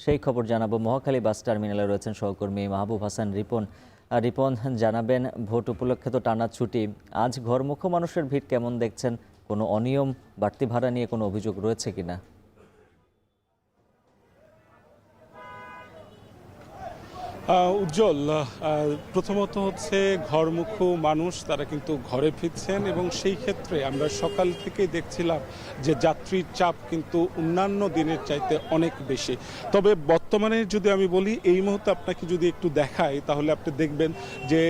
সেই খবর জানাবো। মহাখালী বাস টার্মিনালে রয়েছেন সহকর্মী মাহবুব হাসান রিপন। রিপন, জানাবেন ভোট উপলক্ষে তো টানা ছুটি, আজ ঘরমুখো মানুষের ভিড় কেমন দেখছেন? কোনো অনিয়ম, বাড়তি ভাড়া নিয়ে কোনো অভিযোগ রয়েছে কিনা? উজ্জ্বল, প্রথমত হচ্ছে ঘরমুখো মানুষ তারা কিন্তু ঘরে ফিরছেন এবং সেই ক্ষেত্রে আমরা সকাল থেকেই দেখছিলাম যে যাত্রীর চাপ কিন্তু অন্যান্য দিনের চাইতে অনেক বেশি। তবে বর্তমানে যদি আমি বলি, এই মুহূর্তে আপনাকে যদি একটু দেখাই তাহলে আপনি দেখবেন যে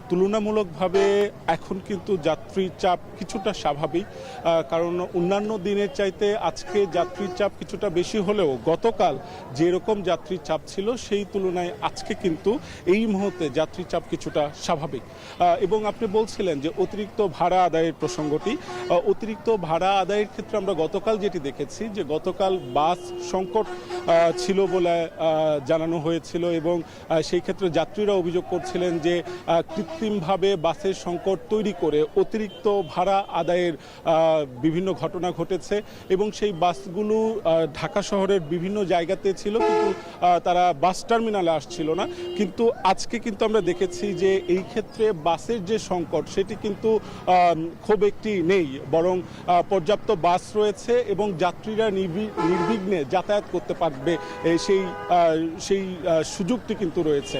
তুলনামূলকভাবে এখন কিন্তু যাত্রীর চাপ কিছুটা স্বাভাবিক, কারণ অন্যান্য দিনের চাইতে আজকে যাত্রীর চাপ কিছুটা বেশি হলেও গতকাল যেরকম যাত্রীর চাপ ছিল সেই তুলনায় আজকে কিন্তু এই মুহূর্তে যাত্রী চাপ কিছুটা স্বাভাবিক। এবং আপনি বলছিলেন যে অতিরিক্ত ভাড়া আদায়ের প্রসঙ্গটি, অতিরিক্ত ভাড়া আদায়ের ক্ষেত্রে আমরা গতকাল যেটি দেখেছি যে গতকাল বাস সংকট ছিল বলে জানানো হয়েছিল এবং সেই ক্ষেত্রে যাত্রীরা অভিযোগ করছিলেন যে কৃত্রিমভাবে বাসের সংকট তৈরি করে অতিরিক্ত ভাড়া আদায়ের বিভিন্ন ঘটনা ঘটেছে এবং সেই বাসগুলো ঢাকা শহরের বিভিন্ন জায়গাতে ছিল, কিন্তু তারা বাস টার্মিনালে আসছিল না। কিন্তু আজকে কিন্তু আমরা দেখেছি যে এই ক্ষেত্রে বাসের যে সংকট সেটি কিন্তু খুব একটি নেই, বরং পর্যাপ্ত বাস রয়েছে এবং যাত্রীরা নির্বিঘ্নে যাতায়াত করতে পারবে সেই সুযোগটি কিন্তু রয়েছে।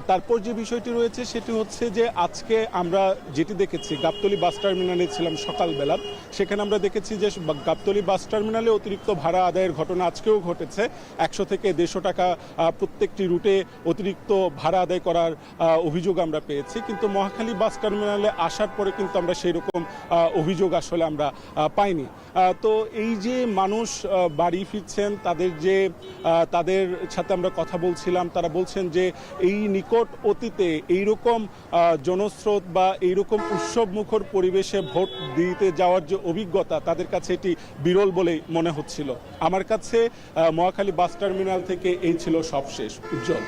তারপর যে বিষয়টি রয়েছে সেটি হচ্ছে যে আজকে আমরা যেটি দেখেছি, গাবতলী বাস টার্মিনালে ছিলাম সকালবেলা, সেখানে আমরা দেখেছি যে গাবতলী বাস টার্মিনালে অতিরিক্ত ভাড়া আদায়ের ঘটনা আজকেও ঘটেছে। 100 থেকে 150 টাকা প্রত্যেকটি রুটে অতিরিক্ত ভাড়া আদায় করার অভিযোগ আমরা পেয়েছি, কিন্তু মহাখালী বাস টার্মিনালে আসার পরে কিন্তু আমরা সেই রকম অভিযোগ আসলে আমরা পাইনি। তো এই যে মানুষ বাড়ি ফিরছেন, তাদের সাথে আমরা কথা বলছিলাম, তারা বলছেন যে এই নিকট অতীতে এইরকম জনস্রোত বা এইরকম উৎসব মুখর পরিবেশে ভোট দিতে যাওয়ার যে অভিজ্ঞতা তাদের কাছে এটি বিরল বলেই মনে হচ্ছিল। আমার কাছে মহাখালী বাস টার্মিনাল থেকে এই ছিল সবশেষ। উজ্জ্বল।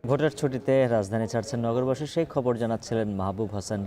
ভোটের ছুটিতে রাজধানী ছাড়ছেন নগরবাসী, সেই খবর জানাচ্ছিলেন মাহবুব হাসান।